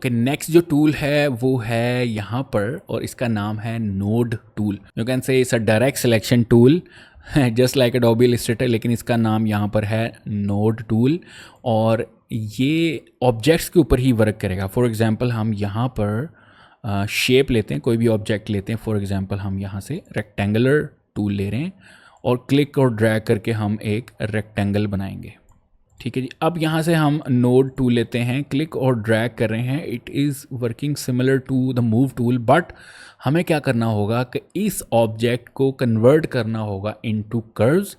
Okay, next जो tool है वो है यहाँ पर, और इसका नाम है node tool. You can say it's a direct selection tool just like Adobe Illustrator, लेकिन इसका नाम यहाँ पर है नोड टूल, और ये ऑब्जेक्ट्स के ऊपर ही वर्क करेगा। फॉर एग्जांपल हम यहाँ पर शेप लेते हैं, कोई भी ऑब्जेक्ट लेते हैं। फॉर एग्जांपल हम यहाँ से रेक्टेंगुलर टूल ले रहे हैं और क्लिक और ड्रैग करके हम एक रेक्टेंगल बनाएंगे। ठीक है जी। अब यहाँ से हम नोड टूल लेते हैं, क्लिक और ड्रैग कर रहे हैं। It is working similar to the move tool, but हमें क्या करना होगा कि इस ऑब्जेक्ट को कन्वर्ट करना होगा इनटू कर्व्स।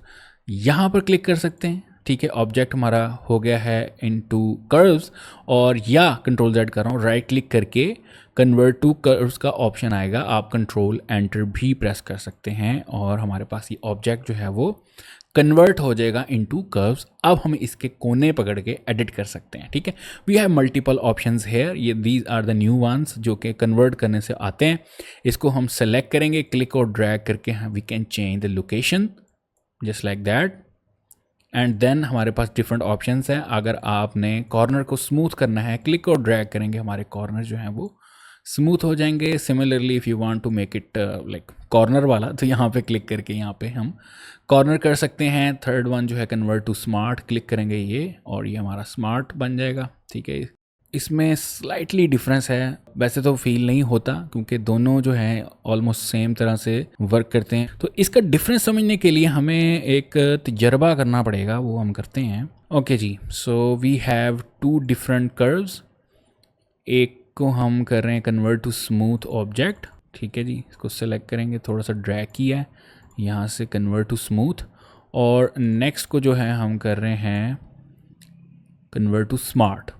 यहाँ पर क्लिक कर सकते हैं। ठीक है, ऑब्जेक्ट हमारा हो गया है इनटू कर्व्स, और या कंट्रोल जेड कर रहा हूँ, राइट क्लिक करके कन्वर्ट टू कर्व्स का ऑप्शन आएगा। आप कंट्रोल एंटर भी प्रेस कर सकते हैं और हमारे पास ये ऑब्जेक्ट जो है वो कन्वर्ट हो जाएगा इनटू कर्व्स। अब हम इसके कोने पकड़ के एडिट कर सकते हैं। ठीक है, we have multiple options here, ये these are the new ones जो कि कन्वर्ट करने से आते हैं। इसको हम सेलेक्ट करेंगे, क्लिक और ड्रैग करके we can change the location just like that, and then हमारे पास डिफरेंट ऑप्शंस हैं। अगर आपने कॉर्नर को स्मूथ करना है, क्लिक और ड्रैग करेंगे, हमारे कॉर्नर जो हैं वो स्मूथ हो जाएंगे। Similarly if you want to make it like corner वाला, तो यहाँ पे क्लिक करके यहाँ पे हम कॉर्नर कर सकते हैं। थर्ड वन जो है कन्वर्ट टू स्मार्ट, क्लिक करेंगे ये, और ये हमारा स्मार्ट बन जाएगा। ठीक है, इसमें स्लाइटली डिफरेंस है, वैसे तो फील नहीं होता क्योंकि दोनों जो हैं ऑलमोस्ट सेम तरह से वर्क करते हैं। तो इसका डिफरेंस समझने के लिए हमें एक तजर्बा करना पड़ेगा, वो हम करते हैं। ओके जी, so we have two different curves. एक को हम कर रहे हैं कन्वर्ट टू स्मूथ ऑब्जेक्ट। ठीक है जी, इसको सेलेक्ट करेंगे, थोड़ा सा ड्रैग किया है यहाँ से कन्वर्ट टू स्मूथ, और नेक्स्ट को जो है हम कर रहे हैं कन्वर्ट टू स्मार्ट।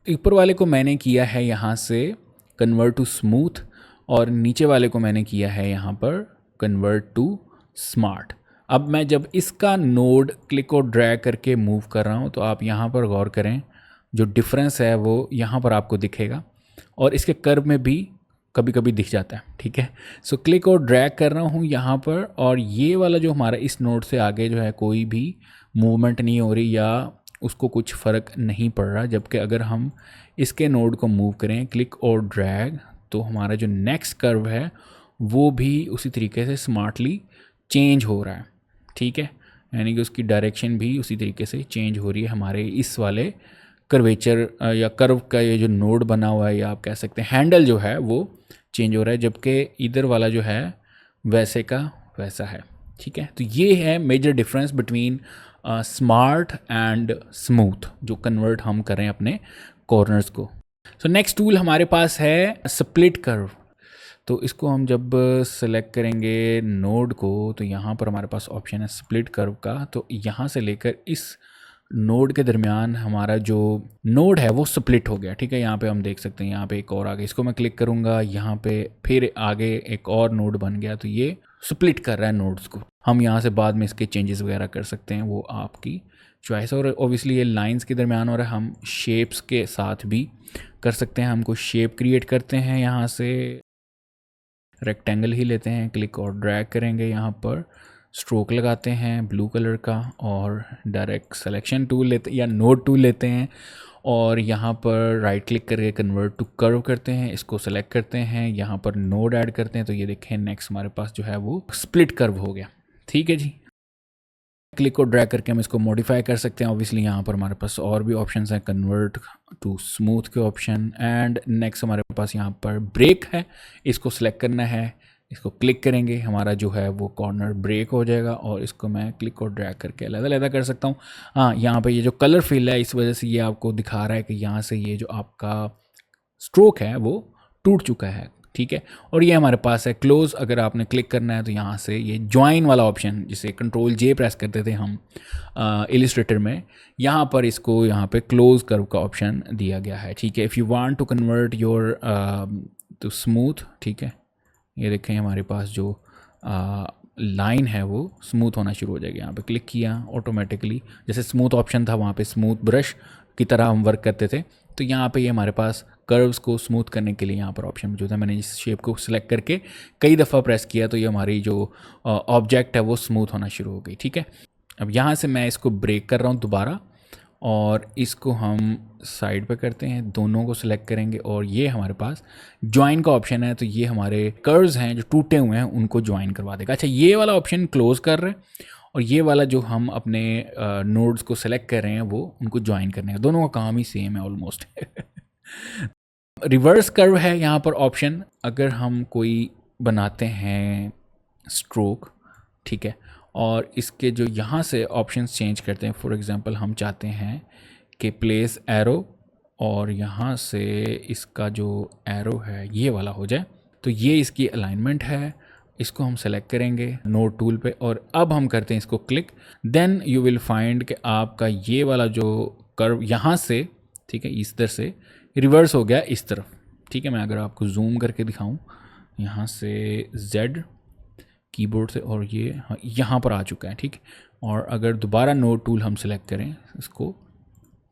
ऊपर वाले को मैंने किया है यहाँ से कन्वर्ट टू स्मूथ, और नीचे वाले को मैंने किया है यहाँ पर कन्वर्ट टू स्मार्ट। अब मैं जब इसका नोड क्लिक और ड्रैग करके मूव कर रहा हूँ, तो आप यहाँ पर गौर करें, जो डिफरेंस है वो यहाँ पर आपको दिखेगा, और इसके कर्व में भी कभी कभी दिख जाता है। ठीक है, सो क्लिक और ड्रैग कर रहा हूँ यहाँ पर, और ये वाला जो हमारा इस नोड से आगे जो है कोई भी मूवमेंट नहीं हो रही, या उसको कुछ फ़र्क नहीं पड़ रहा। जबकि अगर हम इसके नोड को मूव करें क्लिक और ड्रैग, तो हमारा जो नेक्स्ट कर्व है वो भी उसी तरीके से स्मार्टली चेंज हो रहा है। ठीक है, यानी कि उसकी डायरेक्शन भी उसी तरीके से चेंज हो रही है। हमारे इस वाले कर्वेचर या कर्व का ये जो नोड बना हुआ है, या आप कह सकते हैं हैंडल जो है वो चेंज हो रहा है, जबकि इधर वाला जो है वैसे का वैसा है। ठीक है, तो ये है major difference between smart and smooth, जो कन्वर्ट हम करें अपने कॉर्नर्स को। सो नेक्स्ट टूल हमारे पास है स्प्लिट कर्व। तो इसको हम जब सेलेक्ट करेंगे नोड को, तो यहाँ पर हमारे पास ऑप्शन है स्प्लिट कर्व का। तो यहाँ से लेकर इस नोड के दरमियान हमारा जो नोड है वो स्प्लिट हो गया। ठीक है, यहाँ पे हम देख सकते हैं, यहाँ पे एक और आगे, इसको मैं क्लिक करूँगा, यहाँ पे फिर आगे एक और नोड बन गया। तो ये स्प्लिट कर रहा है नोड्स को। हम यहाँ से बाद में इसके चेंजेस वगैरह कर सकते हैं, वो आपकी चॉइस है। और ओबियसली ये लाइंस के दरमियान हो रहा है, हम शेप्स के साथ भी कर सकते हैं। हमको शेप क्रिएट करते हैं, यहाँ से रेक्टेंगल ही लेते हैं, क्लिक और ड्रैग करेंगे, यहाँ पर स्ट्रोक लगाते हैं ब्लू कलर का, और डायरेक्ट सिलेक्शन टूल लेते या नोड टूल लेते हैं, और यहाँ पर राइट क्लिक करके कन्वर्ट टू कर्व करते हैं, इसको सेलेक्ट करते हैं, यहाँ पर नोड ऐड करते हैं। तो ये देखें नेक्स्ट हमारे पास जो है वो स्प्लिट कर्व हो गया। ठीक है जी, क्लिक और ड्रैग करके हम इसको मॉडिफाई कर सकते हैं। ऑब्वियसली यहाँ पर हमारे पास और भी ऑप्शंस हैं, कन्वर्ट टू स्मूथ के ऑप्शन, एंड नेक्स्ट हमारे पास यहाँ पर ब्रेक है, इसको सेलेक्ट करना है, इसको क्लिक करेंगे, हमारा जो है वो कॉर्नर ब्रेक हो जाएगा, और इसको मैं क्लिक और ड्रैग करके अलग-अलग कर सकता हूँ। हाँ, यहाँ पे ये जो कलर फिल है, इस वजह से ये आपको दिखा रहा है कि यहाँ से ये जो आपका स्ट्रोक है वो टूट चुका है। ठीक है, और ये हमारे पास है क्लोज। अगर आपने क्लिक करना है तो यहाँ से ये ज्वाइन वाला ऑप्शन, जिसे कंट्रोल जे प्रेस करते थे हम इलिस्ट्रेटर में, यहाँ पर इसको यहाँ पे क्लोज कर्व का ऑप्शन दिया गया है। ठीक है, if you want to convert your to smooth, ठीक है, ये देखें हमारे पास जो लाइन है वो स्मूथ होना शुरू हो जाएगी। यहाँ पे क्लिक किया, ऑटोमेटिकली जैसे स्मूथ ऑप्शन था वहाँ पे स्मूथ ब्रश की तरह हम वर्क करते थे, तो यहाँ पे ये हमारे पास कर्व्स को स्मूथ करने के लिए यहाँ पर ऑप्शन मौजूद है। मैंने इस शेप को सिलेक्ट करके कई दफ़ा प्रेस किया, तो ये हमारी जो ऑब्जेक्ट है वो स्मूथ होना शुरू हो गई। ठीक है, अब यहाँ से मैं इसको ब्रेक कर रहा हूँ दोबारा, और इसको हम साइड पे करते हैं, दोनों को सिलेक्ट करेंगे और ये हमारे पास ज्वाइन का ऑप्शन है, तो ये हमारे कर्व्स हैं जो टूटे हुए हैं उनको ज्वाइन करवा देगा। अच्छा, ये वाला ऑप्शन क्लोज कर रहे हैं और ये वाला जो हम अपने नोड्स को सिलेक्ट कर रहे हैं वो उनको ज्वाइन करने का, दोनों का काम ही सेम है ऑलमोस्ट। रिवर्स कर्व है यहाँ पर ऑप्शन, अगर हम कोई बनाते हैं स्ट्रोक, ठीक है, और इसके जो यहाँ से ऑप्शंस चेंज करते हैं, फॉर एग्जांपल हम चाहते हैं कि प्लेस एरो और यहाँ से इसका जो एरो है ये वाला हो जाए, तो ये इसकी अलाइनमेंट है, इसको हम सेलेक्ट करेंगे नोड टूल पे और अब हम करते हैं इसको click. Then you will find कि आपका ये वाला जो कर्व यहाँ से, ठीक है, इस तरह से रिवर्स हो गया इस तरफ, ठीक है। मैं अगर आपको जूम करके दिखाऊं यहाँ से Z कीबोर्ड से, और ये यहाँ पर आ चुका है, ठीक। और अगर दोबारा नोड टूल हम सेलेक्ट करें इसको,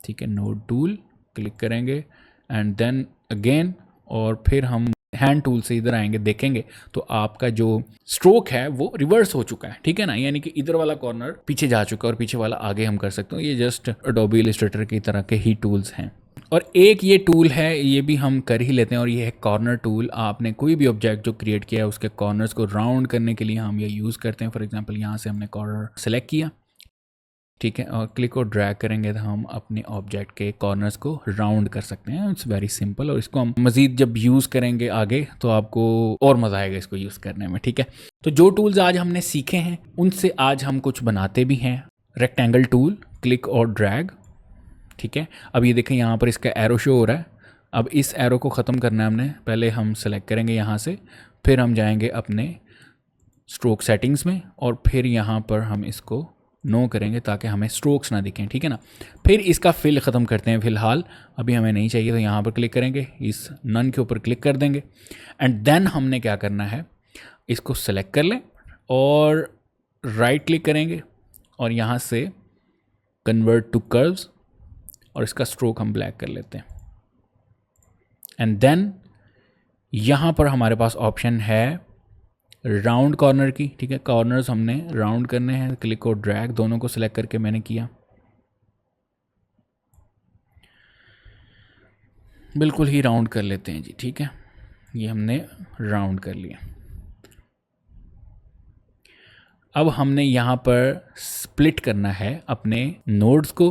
ठीक है, नोड टूल क्लिक करेंगे एंड देन अगेन, और फिर हम हैंड टूल से इधर आएंगे, देखेंगे तो आपका जो स्ट्रोक है वो रिवर्स हो चुका है, ठीक है ना, यानी कि इधर वाला कॉर्नर पीछे जा चुका है और पीछे वाला आगे हम कर सकते हो। ये जस्ट एडोबी इलस्ट्रेटर की तरह के ही टूल्स हैं। और एक ये टूल है, ये भी हम कर ही लेते हैं, और ये है कॉर्नर टूल। आपने कोई भी ऑब्जेक्ट जो क्रिएट किया है उसके कॉर्नर्स को राउंड करने के लिए हम ये यूज़ करते हैं। फॉर एग्जांपल यहाँ से हमने कॉर्नर सेलेक्ट किया, ठीक है, और क्लिक और ड्रैग करेंगे तो हम अपने ऑब्जेक्ट के कॉर्नर्स को राउंड कर सकते हैं। इट्स वेरी सिंपल, और इसको हम मज़ीद जब यूज़ करेंगे आगे तो आपको और मज़ा आएगा इसको यूज़ करने में, ठीक है। तो जो टूल्स आज हमने सीखे हैं उनसे आज हम कुछ बनाते भी हैं। रेक्टेंगल टूल, क्लिक और ड्रैग, ठीक है। अब ये देखें यहाँ पर इसका एरो शो हो रहा है। अब इस एरो को ख़त्म करना है हमने, पहले हम सेलेक्ट करेंगे यहाँ से, फिर हम जाएंगे अपने स्ट्रोक सेटिंग्स में और फिर यहाँ पर हम इसको नो करेंगे ताकि हमें स्ट्रोक्स ना दिखें, ठीक है ना। फिर इसका फिल ख़त्म करते हैं, फ़िलहाल अभी हमें नहीं चाहिए, तो यहाँ पर क्लिक करेंगे, इस नन के ऊपर क्लिक कर देंगे एंड देन हमने क्या करना है, इसको सेलेक्ट कर लें और राइट क्लिक करेंगे और यहाँ से कन्वर्ट टू कर्व्स और इसका स्ट्रोक हम ब्लैक कर लेते हैं एंड देन यहाँ पर हमारे पास ऑप्शन है राउंड कॉर्नर की, ठीक है। कॉर्नर्स हमने राउंड करने हैं, क्लिक और ड्रैग दोनों को सिलेक्ट करके मैंने किया, बिल्कुल ही राउंड कर लेते हैं जी, ठीक है। ये हमने राउंड कर लिया। अब हमने यहाँ पर स्प्लिट करना है अपने नोड्स को,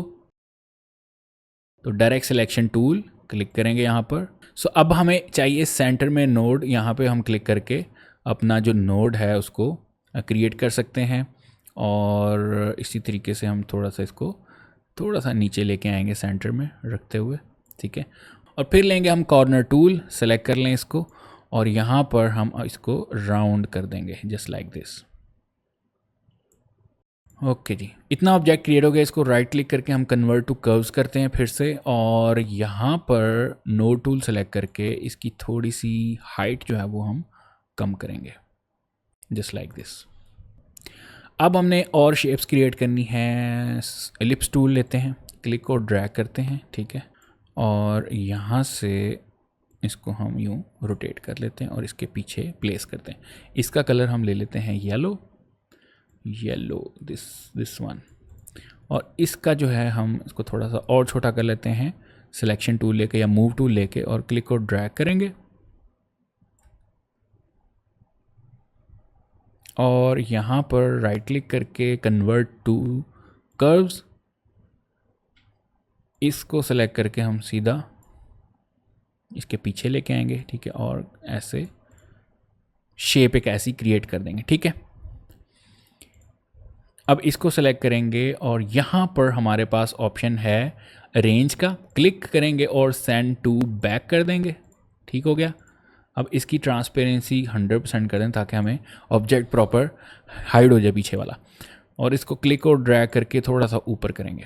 तो डायरेक्ट सिलेक्शन टूल क्लिक करेंगे यहाँ पर। सो अब हमें चाहिए सेंटर में नोड, यहाँ पे हम क्लिक करके अपना जो नोड है उसको क्रिएट कर सकते हैं और इसी तरीके से हम थोड़ा सा इसको थोड़ा सा नीचे लेके आएंगे सेंटर में रखते हुए, ठीक है। और फिर लेंगे हम कॉर्नर टूल, सेलेक्ट कर लें इसको और यहाँ पर हम इसको राउंड कर देंगे जस्ट लाइक दिस। ओके जी, इतना ऑब्जेक्ट क्रिएट हो गया। इसको राइट क्लिक करके हम कन्वर्ट टू कर्व्स करते हैं फिर से, और यहाँ पर नोड टूल सेलेक्ट करके इसकी थोड़ी सी हाइट जो है वो हम कम करेंगे जस्ट लाइक दिस। अब हमने और शेप्स क्रिएट करनी है, एलिप्स टूल लेते हैं, क्लिक और ड्रैग करते हैं, ठीक है, और यहाँ से इसको हम यूँ रोटेट कर लेते हैं और इसके पीछे प्लेस करते हैं। इसका कलर हम ले लेते हैं येलो, दिस वन, और इसका जो है हम इसको थोड़ा सा और छोटा कर लेते हैं सिलेक्शन टूल लेके या मूव टूल लेके, और क्लिक और ड्रैग करेंगे और यहाँ पर राइट क्लिक करके कन्वर्ट टू कर्व्स, इसको सेलेक्ट करके हम सीधा इसके पीछे लेके आएंगे, ठीक है, और ऐसे शेप एक ऐसी क्रिएट कर देंगे, ठीक है। अब इसको सेलेक्ट करेंगे और यहाँ पर हमारे पास ऑप्शन है रेंज का, क्लिक करेंगे और सेंड टू बैक कर देंगे, ठीक हो गया। अब इसकी ट्रांसपेरेंसी 100% कर दें ताकि हमें ऑब्जेक्ट प्रॉपर हाइड हो जाए पीछे वाला, और इसको क्लिक और ड्रैग करके थोड़ा सा ऊपर करेंगे।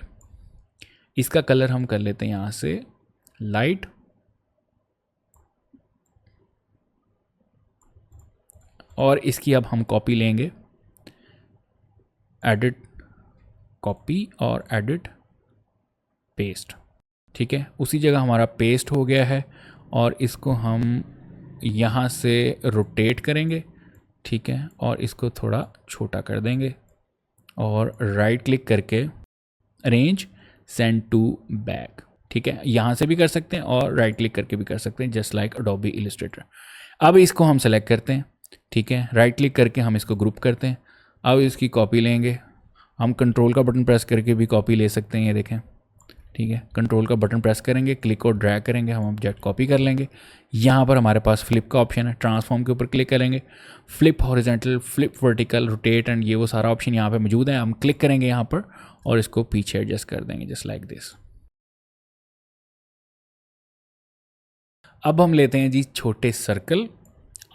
इसका कलर हम कर लेते हैं यहाँ से लाइट, और इसकी अब हम कॉपी लेंगे, एडिट कॉपी और एडिट पेस्ट, ठीक है। उसी जगह हमारा पेस्ट हो गया है और इसको हम यहाँ से रोटेट करेंगे, ठीक है, और इसको थोड़ा छोटा कर देंगे और राइट क्लिक करके अरेंज सेंड टू बैक। ठीक है, यहाँ से भी कर सकते हैं और राइट क्लिक करके भी कर सकते हैं, जस्ट लाइक अडोबी इलस्ट्रेटर। अब इसको हम सेलेक्ट करते हैं, ठीक है, राइट क्लिक करके हम इसको ग्रुप करते हैं। अब इसकी कॉपी लेंगे, हम कंट्रोल का बटन प्रेस करके भी कॉपी ले सकते हैं, ये देखें, ठीक है, कंट्रोल का बटन प्रेस करेंगे, क्लिक और ड्रैग करेंगे, हम ऑब्जेक्ट कॉपी कर लेंगे। यहाँ पर हमारे पास फ्लिप का ऑप्शन है, ट्रांसफॉर्म के ऊपर क्लिक करेंगे, flip horizontal, flip vertical, rotate and ये वो सारा ऑप्शन यहाँ पे मौजूद है। हम क्लिक करेंगे यहाँ पर और इसको पीछे एडजस्ट कर देंगे, जस्ट लाइक दिस। अब हम लेते हैं जी छोटे सर्कल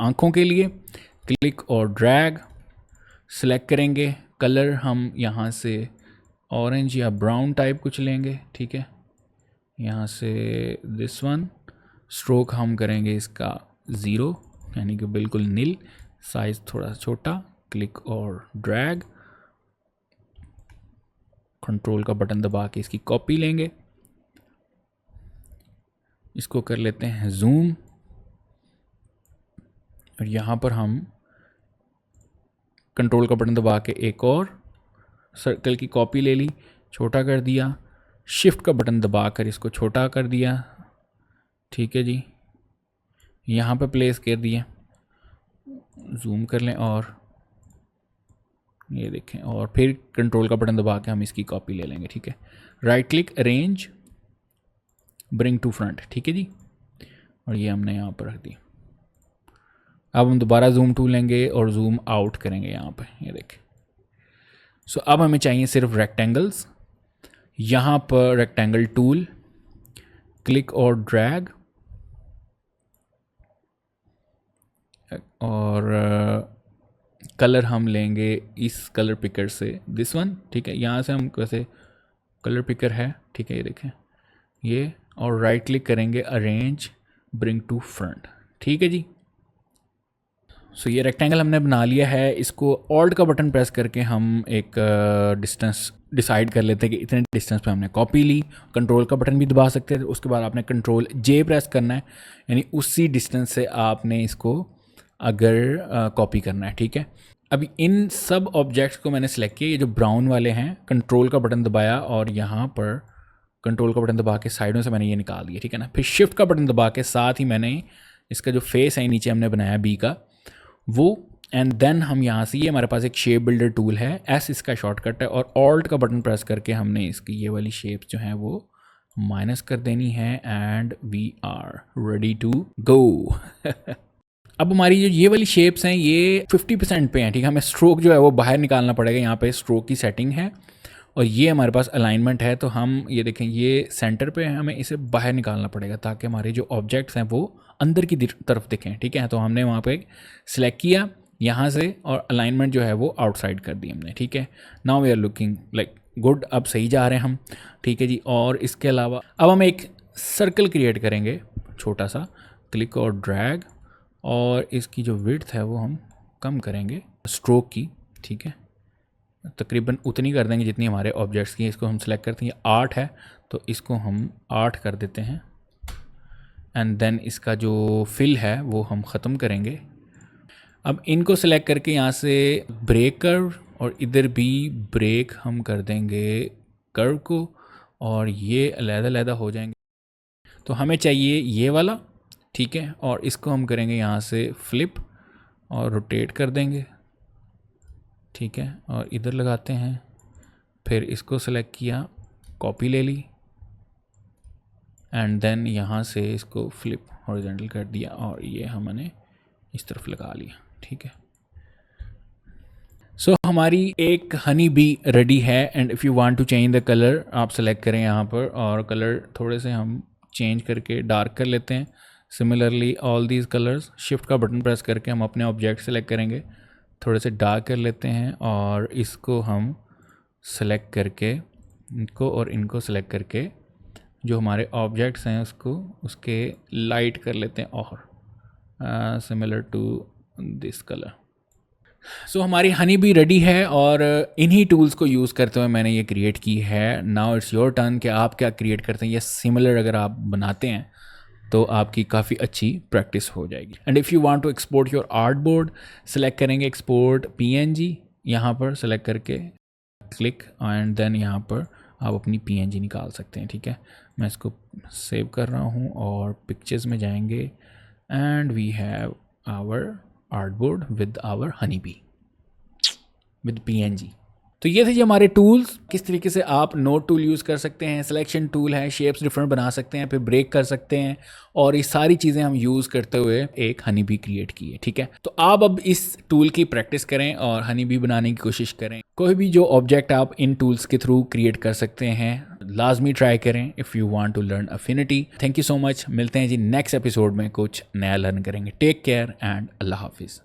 आँखों के लिए, क्लिक और ड्रैग, सेलेक्ट करेंगे, कलर हम यहाँ से ऑरेंज या ब्राउन टाइप कुछ लेंगे, ठीक है, यहाँ से दिस वन। स्ट्रोक हम करेंगे इसका 0 यानी कि बिल्कुल नील, साइज़ थोड़ा छोटा, क्लिक और ड्रैग, कंट्रोल का बटन दबा के इसकी कॉपी लेंगे, इसको कर लेते हैं जूम और यहाँ पर हम कंट्रोल का बटन दबा के एक और सर्कल की कॉपी ले ली, छोटा कर दिया, शिफ्ट का बटन दबा कर इसको छोटा कर दिया, ठीक है जी, यहाँ पे प्लेस कर दिया, जूम कर लें और ये देखें, और फिर कंट्रोल का बटन दबा के हम इसकी कॉपी ले लेंगे, ठीक है, right click, arrange, bring to front, ठीक है जी, और ये हमने यहाँ पर रख दी। अब हम दोबारा जूम टूल लेंगे और जूम आउट करेंगे यहाँ पे, ये देखें। सो अब हमें चाहिए सिर्फ रेक्टेंगल्स, यहाँ पर रेक्टेंगल टूल, क्लिक और ड्रैग और कलर हम लेंगे इस कलर पिकर से, दिस वन, ठीक है, यहाँ से हम वैसे कलर पिकर है, ठीक है, ये देखें ये, और राइट क्लिक करेंगे, अरेंज, ब्रिंग टू फ्रंट, ठीक है जी। सो ये रेक्टेंगल हमने बना लिया है, इसको ऑल्ट का बटन प्रेस करके हम एक डिस्टेंस डिसाइड कर लेते हैं कि इतने डिस्टेंस पे हमने कॉपी ली। कंट्रोल का बटन भी दबा सकते हैं, उसके बाद आपने कंट्रोल जे प्रेस करना है, यानी उसी डिस्टेंस से आपने इसको अगर कॉपी करना है, ठीक है। अभी इन सब ऑब्जेक्ट्स को मैंने सेलेक्ट किया, ये जो ब्राउन वाले हैं, कंट्रोल का बटन दबाया और यहाँ पर कंट्रोल का बटन दबा के साइडों से मैंने ये निकाल दिया, ठीक है ना। फिर शिफ्ट का बटन दबा के साथ ही मैंने इसका जो फेस है नीचे हमने बनाया बी का वो, एंड देन हम यहाँ से, ये हमारे पास एक शेप बिल्डर टूल है, एस इसका शॉर्टकट है, और ऑल्ट का बटन प्रेस करके हमने इसकी ये वाली शेप्स जो हैं वो माइनस कर देनी है, and we are ready to go. अब हमारी जो ये वाली शेप्स हैं ये 50% पे हैं, ठीक है, हमें स्ट्रोक जो है वो बाहर निकालना पड़ेगा, यहाँ पे स्ट्रोक की सेटिंग है और ये हमारे पास अलाइनमेंट है, तो हम ये देखें ये सेंटर पे है, हमें इसे बाहर निकालना पड़ेगा ताकि हमारे जो ऑब्जेक्ट्स हैं वो अंदर की तरफ दिखें, ठीक है। तो हमने वहाँ पे सिलेक्ट किया यहाँ से और अलाइनमेंट जो है वो आउटसाइड कर दी हमने, ठीक है। Now we are looking like good, अब सही जा रहे हैं हम, ठीक है जी। और इसके अलावा अब हम एक सर्कल क्रिएट करेंगे छोटा सा, क्लिक और ड्रैग, और इसकी जो विड्थ है वो हम कम करेंगे स्ट्रोक की, ठीक है, तकरीबन उतनी कर देंगे जितनी हमारे ऑब्जेक्ट्स की। इसको हम सेलेक्ट करते हैं, 8 है तो इसको हम 8 कर देते हैं, एंड देन इसका जो फिल है वो हम ख़त्म करेंगे। अब इनको सेलेक्ट करके यहाँ से ब्रेक कर्व, और इधर भी ब्रेक हम कर देंगे कर्व को, और ये अलग-अलग हो जाएंगे। तो हमें चाहिए ये वाला, ठीक है, और इसको हम करेंगे यहाँ से फ्लिप और रोटेट कर देंगे, ठीक है, और इधर लगाते हैं, फिर इसको सेलेक्ट किया, कॉपी ले ली, एंड देन यहाँ से इसको फ्लिप हॉरिजॉन्टल कर दिया और ये हमने इस तरफ लगा लिया, ठीक है। सो हमारी एक हनी बी रेडी है, and if you want to change the colour आप सेलेक्ट करें यहाँ पर, और कलर थोड़े से हम चेंज करके डार्क कर लेते हैं। Similarly all these colours, shift का बटन प्रेस करके हम अपने ऑब्जेक्ट सेलेक्ट करेंगे, थोड़े से डार्क कर लेते हैं, और इसको हम सेलेक्ट करके इनको और इनको सेलेक्ट करके जो हमारे ऑब्जेक्ट्स हैं उसके लाइट कर लेते हैं, और सिमिलर टू दिस कलर। सो हमारी हनी भी रेडी है, और इन्हीं टूल्स को यूज़ करते हुए मैंने ये क्रिएट की है। नाउ इट्स योर टर्न कि आप क्या क्रिएट करते हैं, या सिमिलर अगर आप बनाते हैं तो आपकी काफ़ी अच्छी प्रैक्टिस हो जाएगी। And if you want to export your art board, select करेंगे एक्सपोर्ट पीएनजी, यहाँ पर सेलेक्ट करके क्लिक, एंड देन यहाँ पर आप अपनी PNG निकाल सकते हैं। ठीक है, मैं इसको सेव कर रहा हूँ और पिक्चर्स में जाएंगे and we have our artboard with our honey bee with PNG। तो ये थे जी हमारे टूल्स, किस तरीके से आप नोट टूल यूज़ कर सकते हैं, सिलेक्शन टूल है, शेप्स डिफरेंट बना सकते हैं, फिर ब्रेक कर सकते हैं, और ये सारी चीज़ें हम यूज़ करते हुए एक हनी बी क्रिएट की है। ठीक है, तो आप अब इस टूल की प्रैक्टिस करें और हनी बी बनाने की कोशिश करें। कोई भी जो ऑब्जेक्ट आप इन टूल्स के थ्रू क्रिएट कर सकते हैं, लाजमी ट्राई करें if you want to learn Affinity. Thank you so much, मिलते हैं जी नेक्स्ट एपिसोड में, कुछ नया लर्न करेंगे। टेक केयर एंड अल्लाह हाफिज़।